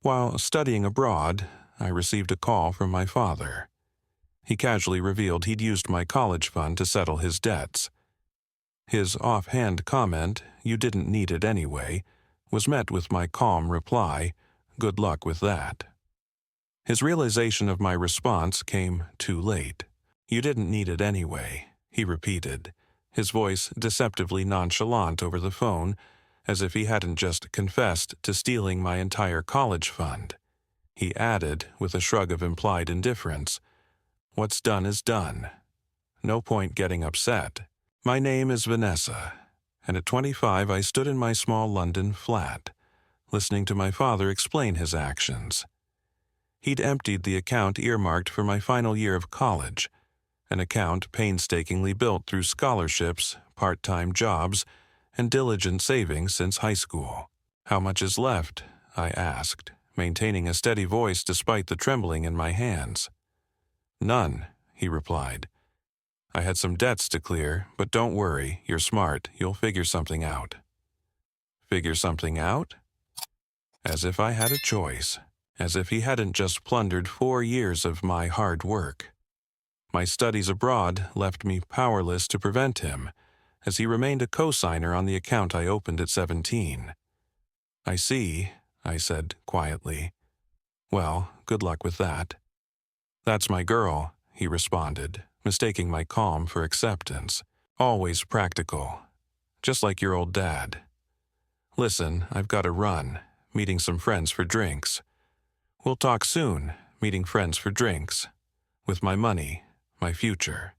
While studying abroad, I received a call from my father. He casually revealed he'd used my college fund to settle his debts. His offhand comment, "You didn't need it anyway," was met with my calm reply, "Good luck with that." His realization of my response came too late. "You didn't need it anyway," he repeated, his voice deceptively nonchalant over the phone, as if he hadn't just confessed to stealing my entire college fund. He added, with a shrug of implied indifference, "What's done is done. No point getting upset. My name is Vanessa, and at 25 I stood in my small London flat, listening to my father explain his actions. He'd emptied the account earmarked for my final year of college, an account painstakingly built through scholarships, part-time jobs, and diligent savings since high school. "How much is left?" I asked, maintaining a steady voice despite the trembling in my hands. "None," he replied. "I had some debts to clear, but don't worry, you're smart, you'll figure something out." Figure something out? As if I had a choice, as if he hadn't just plundered 4 years of my hard work. My studies abroad left me powerless to prevent him, as he remained a co-signer on the account I opened at 17. "I see," I said quietly. "Well, good luck with that." "That's my girl," he responded, mistaking my calm for acceptance. "Always practical. Just like your old dad. Listen, I've got to run, meeting some friends for drinks. We'll talk soon, meeting friends for drinks. With my money, my future."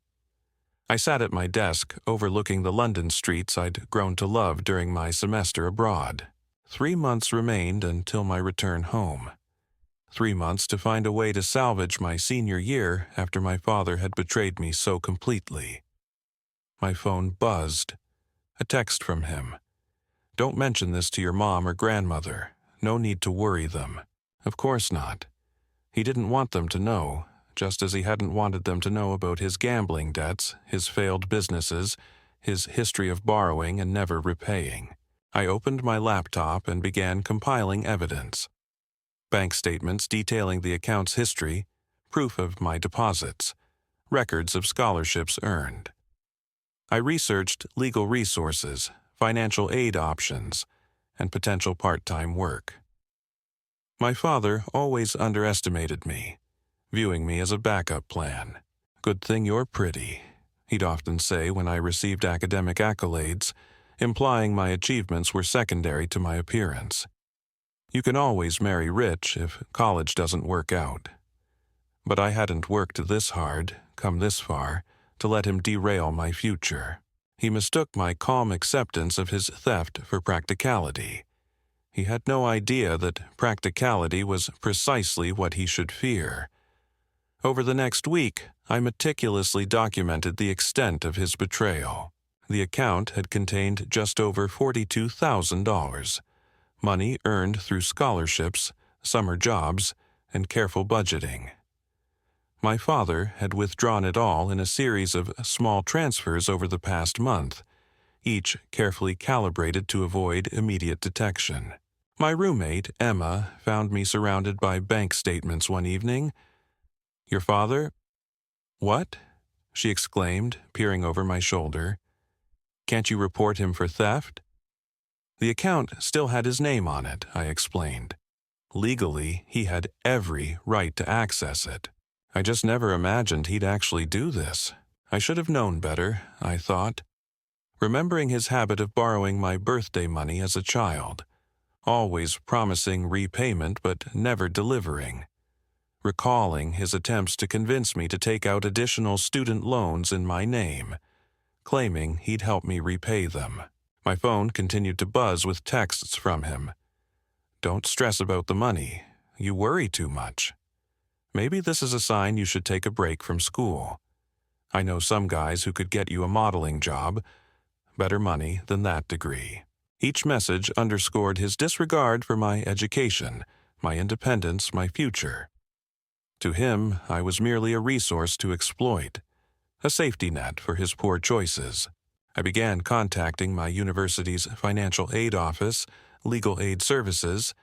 I sat at my desk, overlooking the London streets I'd grown to love during my semester abroad. 3 months remained until my return home. 3 months to find a way to salvage my senior year after my father had betrayed me so completely. My phone buzzed. A text from him. "Don't mention this to your mom or grandmother. No need to worry them." Of course not. He didn't want them to know, just as he hadn't wanted them to know about his gambling debts, his failed businesses, his history of borrowing and never repaying. I opened my laptop and began compiling evidence. Bank statements detailing the account's history, proof of my deposits, records of scholarships earned. I researched legal resources, financial aid options, and potential part-time work. My father always underestimated me, viewing me as a backup plan. "Good thing you're pretty," he'd often say when I received academic accolades, implying my achievements were secondary to my appearance. "You can always marry rich if college doesn't work out." But I hadn't worked this hard, come this far, to let him derail my future. He mistook my calm acceptance of his theft for practicality. He had no idea that practicality was precisely what he should fear. Over the next week, I meticulously documented the extent of his betrayal. The account had contained just over $42,000, money earned through scholarships, summer jobs, and careful budgeting. My father had withdrawn it all in a series of small transfers over the past month, each carefully calibrated to avoid immediate detection. My roommate, Emma, found me surrounded by bank statements one evening. "Your father?" "What?" she exclaimed, peering over my shoulder. "Can't you report him for theft?" The account still had his name on it, I explained. Legally, he had every right to access it. I just never imagined he'd actually do this. I should have known better, I thought. Remembering his habit of borrowing my birthday money as a child, always promising repayment but never delivering. Recalling his attempts to convince me to take out additional student loans in my name, claiming he'd help me repay them. My phone continued to buzz with texts from him. "Don't stress about the money. You worry too much. Maybe this is a sign you should take a break from school. I know some guys who could get you a modeling job. Better money than that degree." Each message underscored his disregard for my education, my independence, my future. To him, I was merely a resource to exploit, a safety net for his poor choices. I began contacting my university's financial aid office, legal aid services,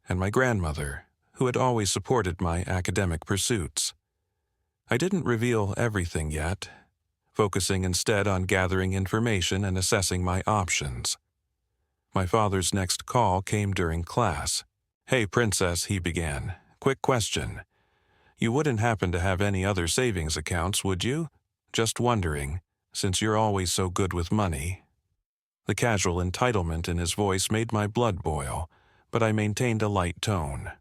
and my grandmother, who had always supported my academic pursuits. I didn't reveal everything yet, focusing instead on gathering information and assessing my options. My father's next call came during class. "Hey, Princess," he began. "Quick question. You wouldn't happen to have any other savings accounts, would you? Just wondering, since you're always so good with money." The casual entitlement in his voice made my blood boil, but I maintained a light tone.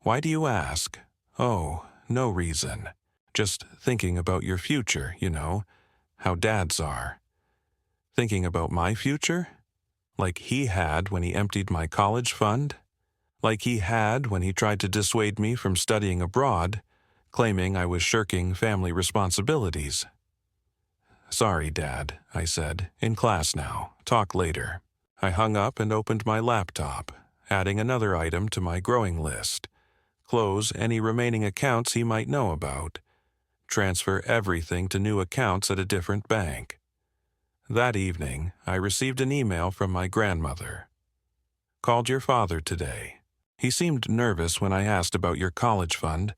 "Why do you ask?" "Oh, no reason. Just thinking about your future, you know, how dads are." "Thinking about my future? Like he had when he emptied my college fund? Like he had when he tried to dissuade me from studying abroad, claiming I was shirking family responsibilities?" "Sorry, Dad," I said. "In class now. Talk later." I hung up and opened my laptop, adding another item to my growing list. Close any remaining accounts he might know about. Transfer everything to new accounts at a different bank. That evening, I received an email from my grandmother. "Called your father today. He seemed nervous when I asked about your college fund.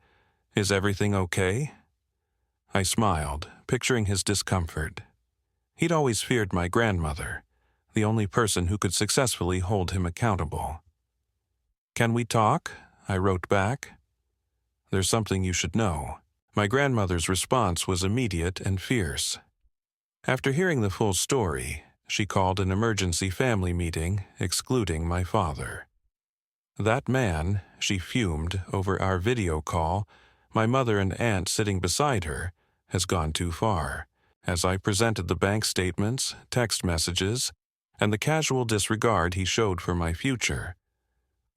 Is everything okay?" I smiled, picturing his discomfort. He'd always feared my grandmother, the only person who could successfully hold him accountable. "Can we talk?" I wrote back. "There's something you should know." My grandmother's response was immediate and fierce. After hearing the full story, she called an emergency family meeting, excluding my father. "That man," she fumed over our video call, my mother and aunt sitting beside her, "has gone too far." As I presented the bank statements, text messages, and the casual disregard he showed for my future,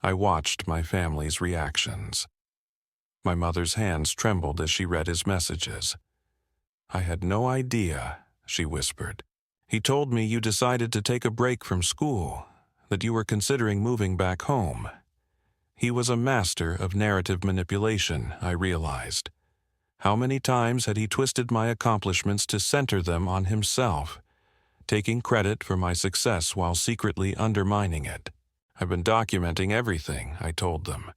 I watched my family's reactions. My mother's hands trembled as she read his messages. "I had no idea," she whispered. "He told me you decided to take a break from school, that you were considering moving back home." He was a master of narrative manipulation, I realized. How many times had he twisted my accomplishments to center them on himself, taking credit for my success while secretly undermining it? "I've been documenting everything," I told them.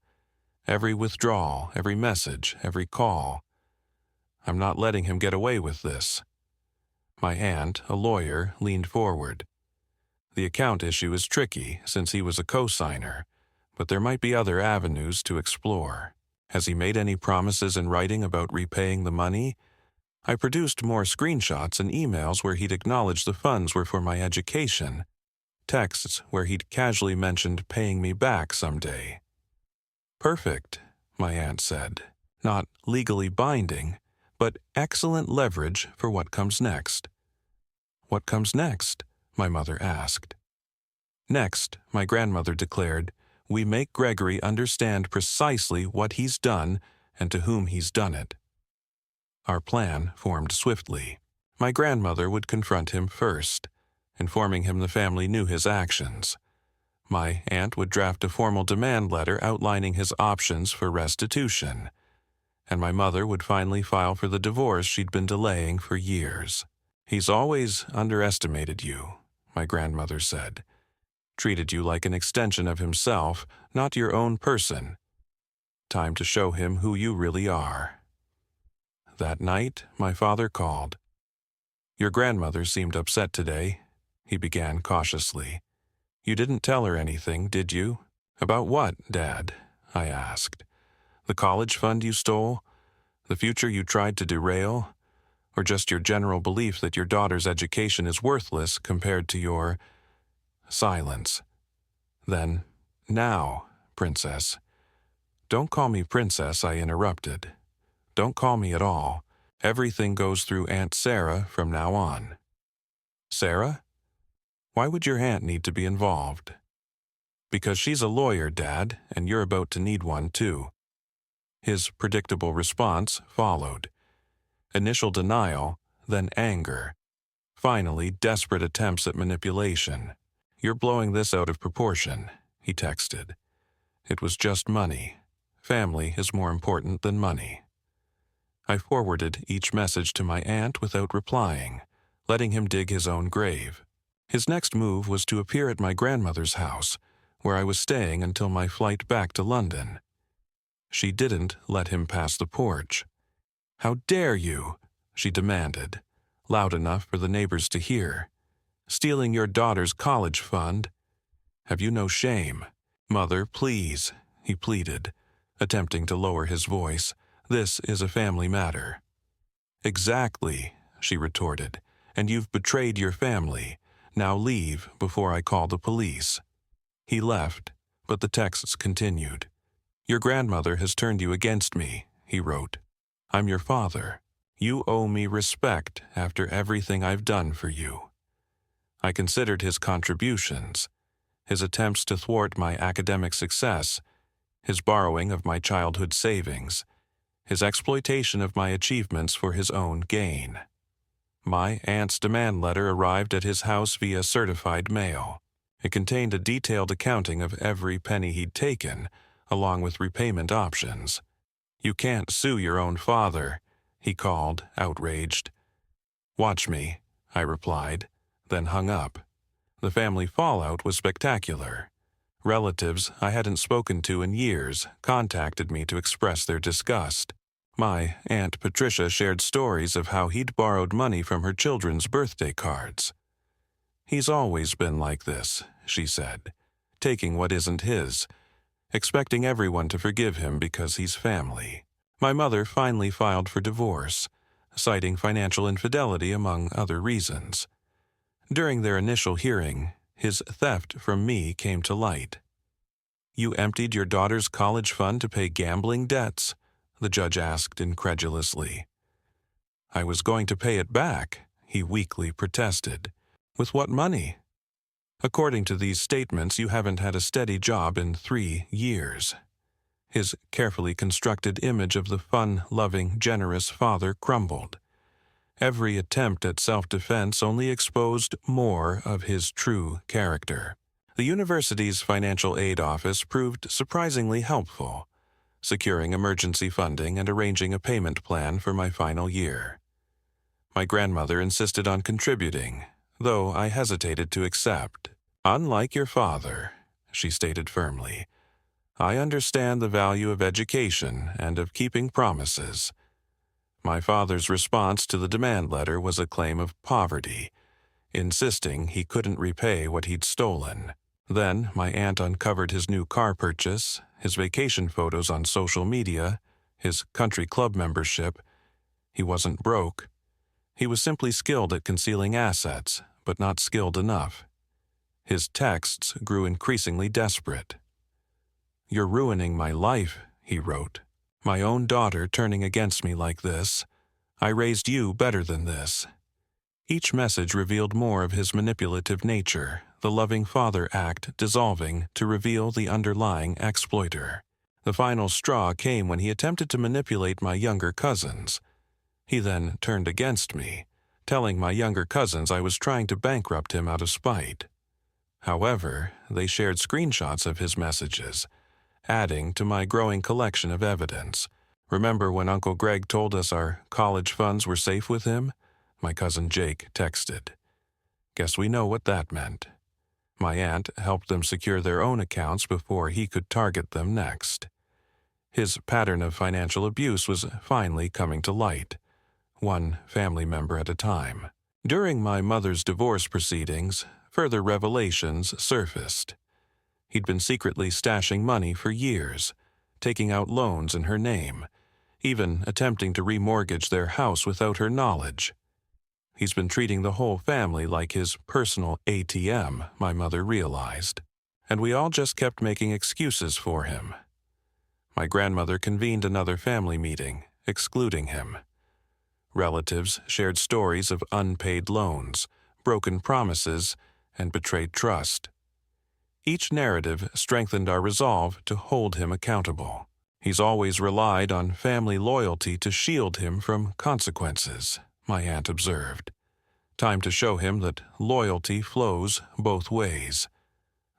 "Every withdrawal, every message, every call. I'm not letting him get away with this." My aunt, a lawyer, leaned forward. "The account issue is tricky since he was a co-signer, but there might be other avenues to explore. Has he made any promises in writing about repaying the money?" I produced more screenshots and emails where he'd acknowledged the funds were for my education, texts where he'd casually mentioned paying me back someday. "Perfect," my aunt said. "Not legally binding, but excellent leverage for what comes next." "What comes next?" my mother asked. "Next," my grandmother declared, "we make Gregory understand precisely what he's done and to whom he's done it." Our plan formed swiftly. My grandmother would confront him first, informing him the family knew his actions. My aunt would draft a formal demand letter outlining his options for restitution, and my mother would finally file for the divorce she'd been delaying for years. "He's always underestimated you," my grandmother said. "Treated you like an extension of himself, not your own person. Time to show him who you really are." That night, my father called. "Your grandmother seemed upset today," he began cautiously. "You didn't tell her anything, did you?" "About what, Dad?" I asked. "The college fund you stole? The future you tried to derail? Or just your general belief that your daughter's education is worthless compared to your—" Silence. Then, "Now, Princess." "Don't call me Princess," I interrupted. "Don't call me at all. Everything goes through Aunt Sarah from now on." "Sarah? Why would your aunt need to be involved?" "Because she's a lawyer, Dad, and you're about to need one too." His predictable response followed. Initial denial, then anger. Finally, desperate attempts at manipulation. "You're blowing this out of proportion," he texted. "It was just money. Family is more important than money." I forwarded each message to my aunt without replying, letting him dig his own grave. His next move was to appear at my grandmother's house, where I was staying until my flight back to London. She didn't let him pass the porch. "How dare you?" she demanded, loud enough for the neighbors to hear. "Stealing your daughter's college fund? Have you no shame?" "Mother, please," he pleaded, attempting to lower his voice. "This is a family matter." "Exactly," she retorted, "and you've betrayed your family. Now leave before I call the police." He left, but the texts continued. "Your grandmother has turned you against me," he wrote. "I'm your father. You owe me respect after everything I've done for you." I considered his contributions, his attempts to thwart my academic success, his borrowing of my childhood savings, his exploitation of my achievements for his own gain. My aunt's demand letter arrived at his house via certified mail. It contained a detailed accounting of every penny he'd taken, along with repayment options. "You can't sue your own father," he called, outraged. "Watch me," I replied, then hung up. The family fallout was spectacular. Relatives I hadn't spoken to in years contacted me to express their disgust. My Aunt Patricia shared stories of how he'd borrowed money from her children's birthday cards. "He's always been like this," she said, "taking what isn't his, expecting everyone to forgive him because he's family." My mother finally filed for divorce, citing financial infidelity among other reasons. During their initial hearing, his theft from me came to light. "You emptied your daughter's college fund to pay gambling debts?" the judge asked incredulously. "I was going to pay it back," he weakly protested. "With what money? According to these statements, you haven't had a steady job in 3 years." His carefully constructed image of the fun-loving, generous father crumbled. Every attempt at self-defense only exposed more of his true character. The university's financial aid office proved surprisingly helpful, securing emergency funding and arranging a payment plan for my final year. My grandmother insisted on contributing, though I hesitated to accept. "Unlike your father," she stated firmly, "I understand the value of education and of keeping promises." My father's response to the demand letter was a claim of poverty, insisting he couldn't repay what he'd stolen. Then my aunt uncovered his new car purchase, his vacation photos on social media, his country club membership. He wasn't broke. He was simply skilled at concealing assets, but not skilled enough. His texts grew increasingly desperate. "You're ruining my life," he wrote. "My own daughter turning against me like this. I raised you better than this." Each message revealed more of his manipulative nature, the loving father act dissolving to reveal the underlying exploiter. The final straw came when he attempted to manipulate my younger cousins. He then turned against me, telling my younger cousins I was trying to bankrupt him out of spite. However, they shared screenshots of his messages, adding to my growing collection of evidence. "Remember when Uncle Greg told us our college funds were safe with him?" my cousin Jake texted. Guess we know what that meant. My aunt helped them secure their own accounts before he could target them next. His pattern of financial abuse was finally coming to light, one family member at a time. During my mother's divorce proceedings, further revelations surfaced. He'd been secretly stashing money for years, taking out loans in her name, even attempting to remortgage their house without her knowledge. He's been treating the whole family like his personal ATM, my mother realized, and we all just kept making excuses for him. My grandmother convened another family meeting, excluding him. Relatives shared stories of unpaid loans, broken promises, and betrayed trust. Each narrative strengthened our resolve to hold him accountable. He's always relied on family loyalty to shield him from consequences, my aunt observed. Time to show him that loyalty flows both ways.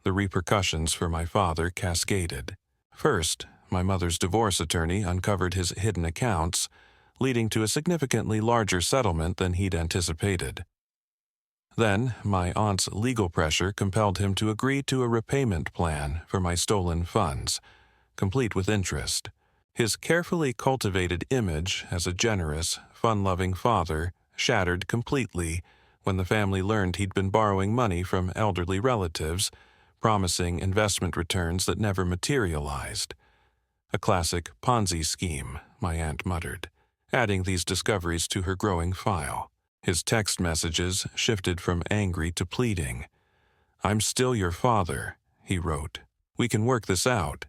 The repercussions for my father cascaded. First, my mother's divorce attorney uncovered his hidden accounts, leading to a significantly larger settlement than he'd anticipated. Then, my aunt's legal pressure compelled him to agree to a repayment plan for my stolen funds, complete with interest. His carefully cultivated image as a generous, fun-loving father shattered completely when the family learned he'd been borrowing money from elderly relatives, promising investment returns that never materialized. A classic Ponzi scheme, my aunt muttered, adding these discoveries to her growing file. His text messages shifted from angry to pleading. "I'm still your father," he wrote. "We can work this out.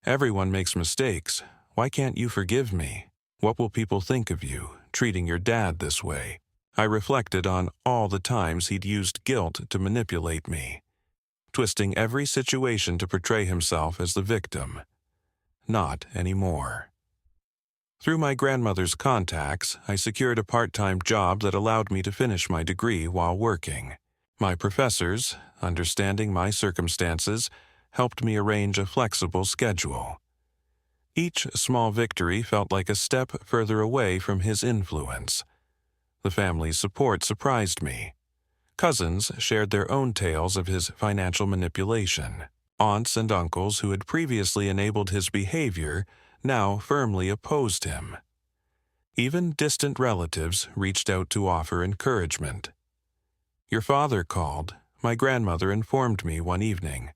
Everyone makes mistakes. Why can't you forgive me? What will people think of you, treating your dad this way?" I reflected on all the times he'd used guilt to manipulate me, twisting every situation to portray himself as the victim. Not anymore. Through my grandmother's contacts, I secured a part-time job that allowed me to finish my degree while working. My professors, understanding my circumstances, helped me arrange a flexible schedule. Each small victory felt like a step further away from his influence. The family's support surprised me. Cousins shared their own tales of his financial manipulation. Aunts and uncles who had previously enabled his behavior now firmly opposed him. Even distant relatives reached out to offer encouragement. "Your father called," my grandmother informed me one evening.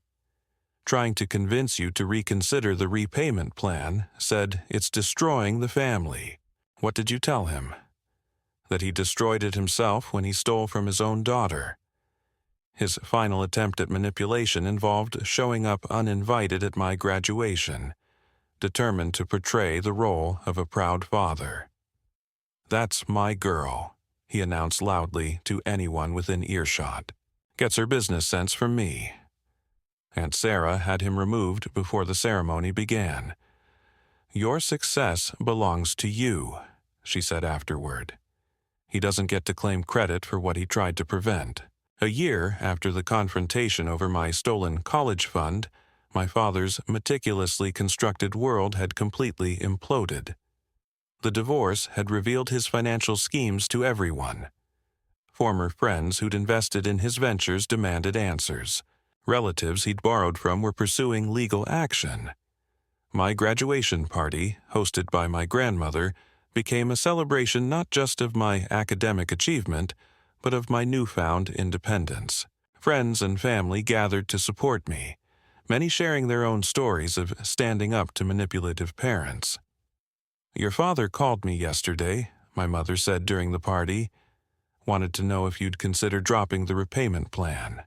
"Trying to convince you to reconsider the repayment plan, said it's destroying the family." "What did you tell him?" "That he destroyed it himself when he stole from his own daughter." His final attempt at manipulation involved showing up uninvited at my graduation, determined to portray the role of a proud father. "That's my girl," he announced loudly to anyone within earshot. "Gets her business sense from me." Aunt Sarah had him removed before the ceremony began. "Your success belongs to you," she said afterward. "He doesn't get to claim credit for what he tried to prevent." A year after the confrontation over my stolen college fund, my father's meticulously constructed world had completely imploded. The divorce had revealed his financial schemes to everyone. Former friends who'd invested in his ventures demanded answers. Relatives he'd borrowed from were pursuing legal action. My graduation party, hosted by my grandmother, became a celebration not just of my academic achievement, but of my newfound independence. Friends and family gathered to support me, many sharing their own stories of standing up to manipulative parents. "Your father called me yesterday," my mother said during the party. "Wanted to know if you'd consider dropping the repayment plan.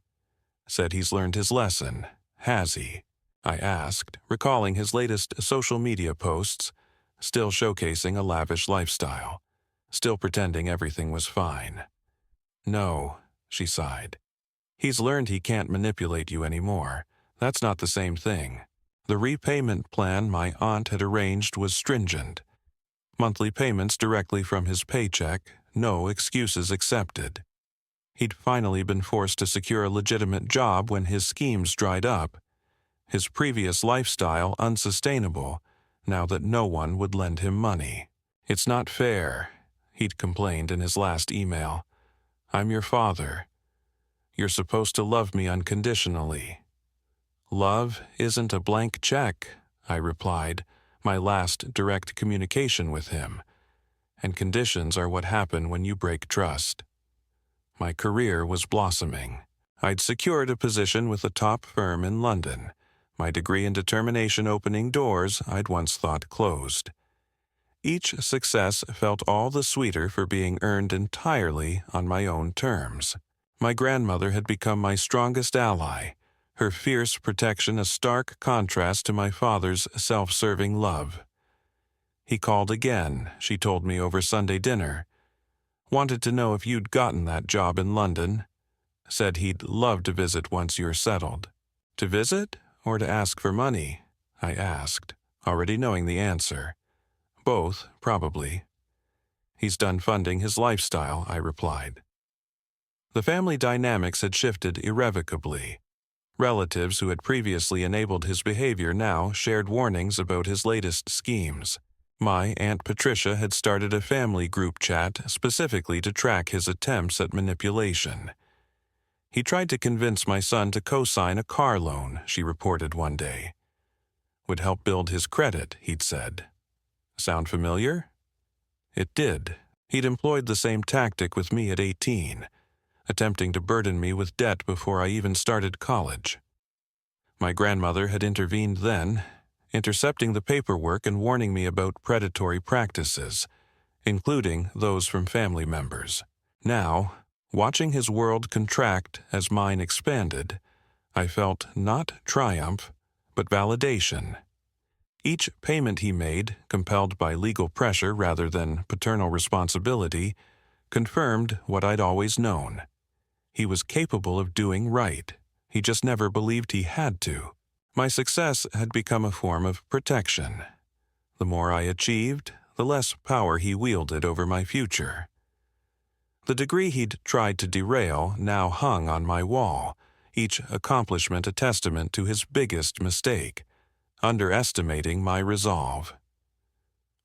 Said he's learned his lesson. Has he?" I asked, recalling his latest social media posts, still showcasing a lavish lifestyle, still pretending everything was fine. "No," she sighed. "He's learned he can't manipulate you anymore. That's not the same thing. The repayment plan my aunt had arranged was stringent. Monthly payments directly from his paycheck, no excuses accepted. He'd finally been forced to secure a legitimate job when his schemes dried up. His previous lifestyle unsustainable, now that no one would lend him money. It's not fair," he'd complained in his last email. "I'm your father. You're supposed to love me unconditionally." "Love isn't a blank check," I replied, my last direct communication with him. "And conditions are what happen when you break trust." My career was blossoming. I'd secured a position with a top firm in London, my degree and determination opening doors I'd once thought closed. Each success felt all the sweeter for being earned entirely on my own terms. My grandmother had become my strongest ally, her fierce protection a stark contrast to my father's self-serving love. "He called again," she told me over Sunday dinner. "Wanted to know if you'd gotten that job in London. Said he'd love to visit once you're settled." "To visit or to ask for money?" I asked, already knowing the answer. "Both, probably." "He's done funding his lifestyle," I replied. The family dynamics had shifted irrevocably. Relatives who had previously enabled his behavior now shared warnings about his latest schemes. My Aunt Patricia had started a family group chat specifically to track his attempts at manipulation. "He tried to convince my son to co-sign a car loan," she reported one day. "Would help build his credit," he'd said. Sound familiar? It did. He'd employed the same tactic with me at 18, attempting to burden me with debt before I even started college. My grandmother had intervened then, intercepting the paperwork and warning me about predatory practices, including those from family members. Now, watching his world contract as mine expanded, I felt not triumph, but validation. Each payment he made, compelled by legal pressure rather than paternal responsibility, confirmed what I'd always known. He was capable of doing right. He just never believed he had to. My success had become a form of protection. The more I achieved, the less power he wielded over my future. The degree he'd tried to derail now hung on my wall, each accomplishment a testament to his biggest mistake, underestimating my resolve.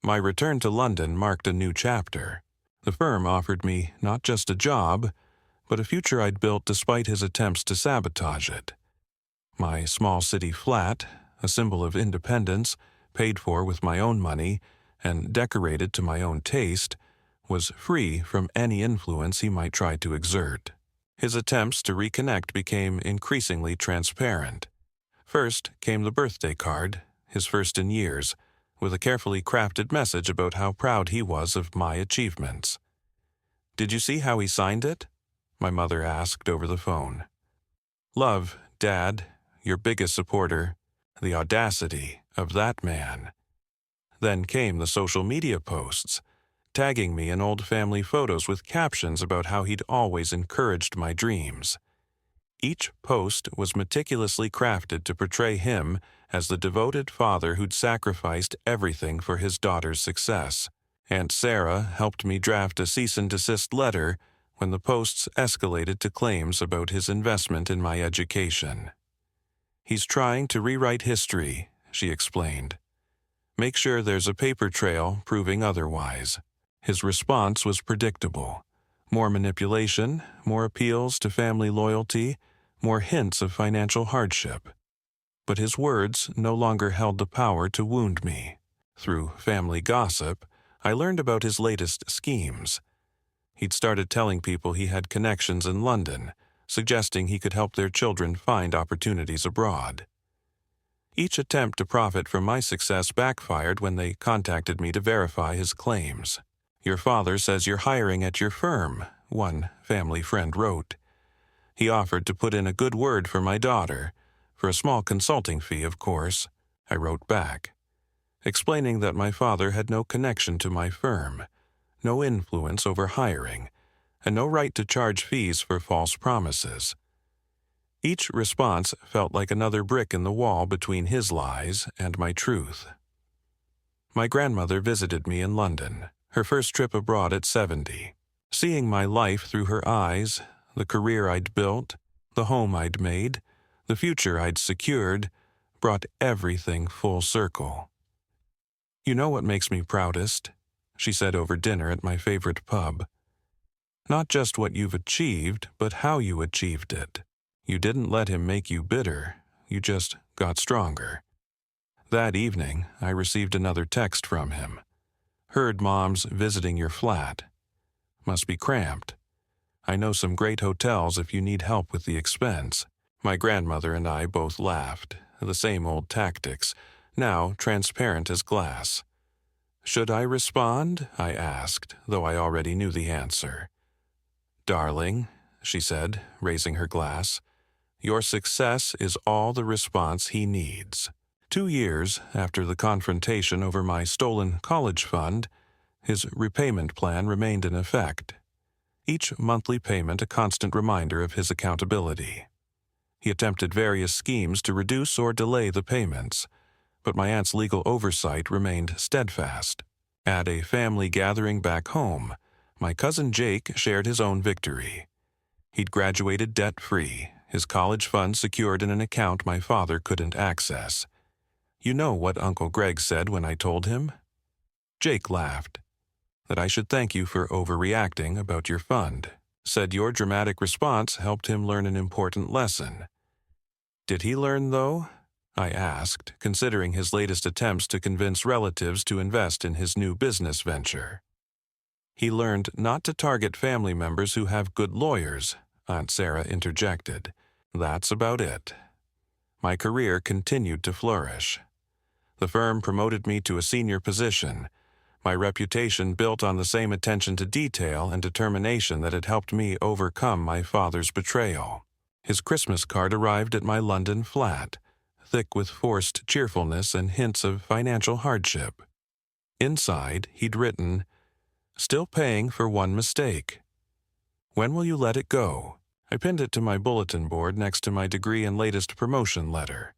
My return to London marked a new chapter. The firm offered me not just a job, but a future I'd built despite his attempts to sabotage it. My small city flat, a symbol of independence, paid for with my own money, and decorated to my own taste, was free from any influence he might try to exert. His attempts to reconnect became increasingly transparent. First came the birthday card, his first in years, with a carefully crafted message about how proud he was of my achievements. "Did you see how he signed it?" my mother asked over the phone. "Love, Dad, your biggest supporter." The audacity of that man. Then came the social media posts, tagging me in old family photos with captions about how he'd always encouraged my dreams. Each post was meticulously crafted to portray him as the devoted father who'd sacrificed everything for his daughter's success. Aunt Sarah helped me draft a cease and desist letter when the posts escalated to claims about his investment in my education. "He's trying to rewrite history," she explained. "Make sure there's a paper trail proving otherwise." His response was predictable. More manipulation, more appeals to family loyalty, more hints of financial hardship. But his words no longer held the power to wound me. Through family gossip, I learned about his latest schemes. He'd started telling people he had connections in London, suggesting he could help their children find opportunities abroad. Each attempt to profit from my success backfired when they contacted me to verify his claims. "Your father says you're hiring at your firm," one family friend wrote. He offered to put in a good word for my daughter, for a small consulting fee, of course, I wrote back, explaining that my father had no connection to my firm, no influence over hiring, and no right to charge fees for false promises. Each response felt like another brick in the wall between his lies and my truth. My grandmother visited me in London, her first trip abroad at 70. Seeing my life through her eyes, the career I'd built, the home I'd made, the future I'd secured, brought everything full circle. "You know what makes me proudest?" she said over dinner at my favorite pub. "Not just what you've achieved, but how you achieved it. You didn't let him make you bitter, you just got stronger." That evening, I received another text from him. "Heard Mom's visiting your flat. Must be cramped. I know some great hotels if you need help with the expense." My grandmother and I both laughed, the same old tactics, now transparent as glass. "Should I respond?" I asked, though I already knew the answer. "Darling," she said, raising her glass, "your success is all the response he needs." 2 years after the confrontation over my stolen college fund, his repayment plan remained in effect. Each monthly payment a constant reminder of his accountability. He attempted various schemes to reduce or delay the payments, but my aunt's legal oversight remained steadfast. At a family gathering back home, my cousin Jake shared his own victory. He'd graduated debt-free, his college funds secured in an account my father couldn't access. "You know what Uncle Greg said when I told him?" Jake laughed. "That I should thank you for overreacting about your fund. Said your dramatic response helped him learn an important lesson." "Did he learn, though?" I asked, considering his latest attempts to convince relatives to invest in his new business venture. He learned not to target family members who have good lawyers, Aunt Sarah interjected. That's about it. My career continued to flourish. The firm promoted me to a senior position, my reputation built on the same attention to detail and determination that had helped me overcome my father's betrayal. His Christmas card arrived at my London flat, thick with forced cheerfulness and hints of financial hardship. Inside, he'd written, "Still paying for one mistake. When will you let it go?" I pinned it to my bulletin board next to my degree and latest promotion letter.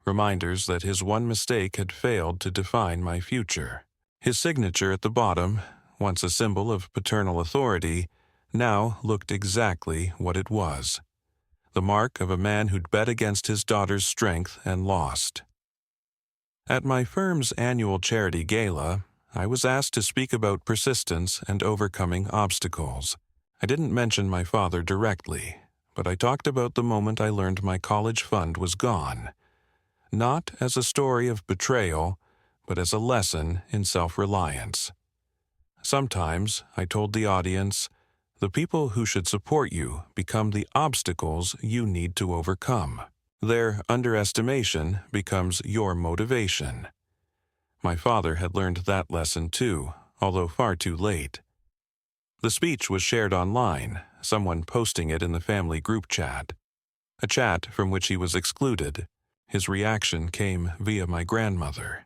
Reminders that his one mistake had failed to define my future. His signature at the bottom, once a symbol of paternal authority, now looked exactly what it was. The mark of a man who'd bet against his daughter's strength and lost. At my firm's annual charity gala, I was asked to speak about persistence and overcoming obstacles. I didn't mention my father directly, but I talked about the moment I learned my college fund was gone. Not as a story of betrayal, but as a lesson in self-reliance. Sometimes, I told the audience, the people who should support you become the obstacles you need to overcome. Their underestimation becomes your motivation. My father had learned that lesson too, although far too late. The speech was shared online, someone posting it in the family group chat. A chat from which he was excluded. His reaction came via my grandmother.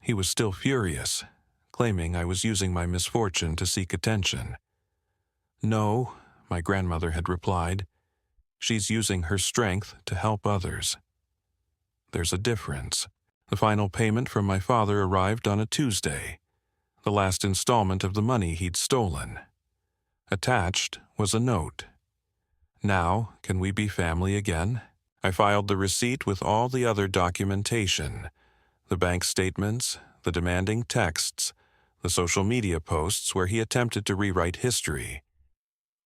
He was still furious, claiming I was using my misfortune to seek attention. "No," my grandmother had replied. "She's using her strength to help others." There's a difference. The final payment from my father arrived on a Tuesday, the last installment of the money he'd stolen. Attached was a note. "Now, can we be family again?" I filed the receipt with all the other documentation, the bank statements, the demanding texts, the social media posts where he attempted to rewrite history.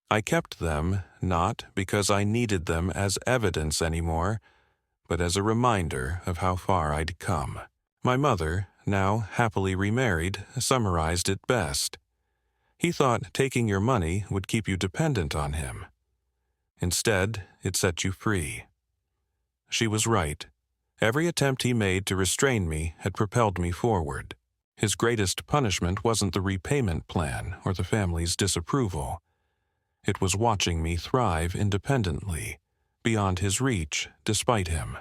I kept them not because I needed them as evidence anymore, but as a reminder of how far I'd come. My mother, now happily remarried, summarized it best. He thought taking your money would keep you dependent on him. Instead, it set you free. She was right. Every attempt he made to restrain me had propelled me forward. His greatest punishment wasn't the repayment plan or the family's disapproval. It was watching me thrive independently, beyond his reach, despite him.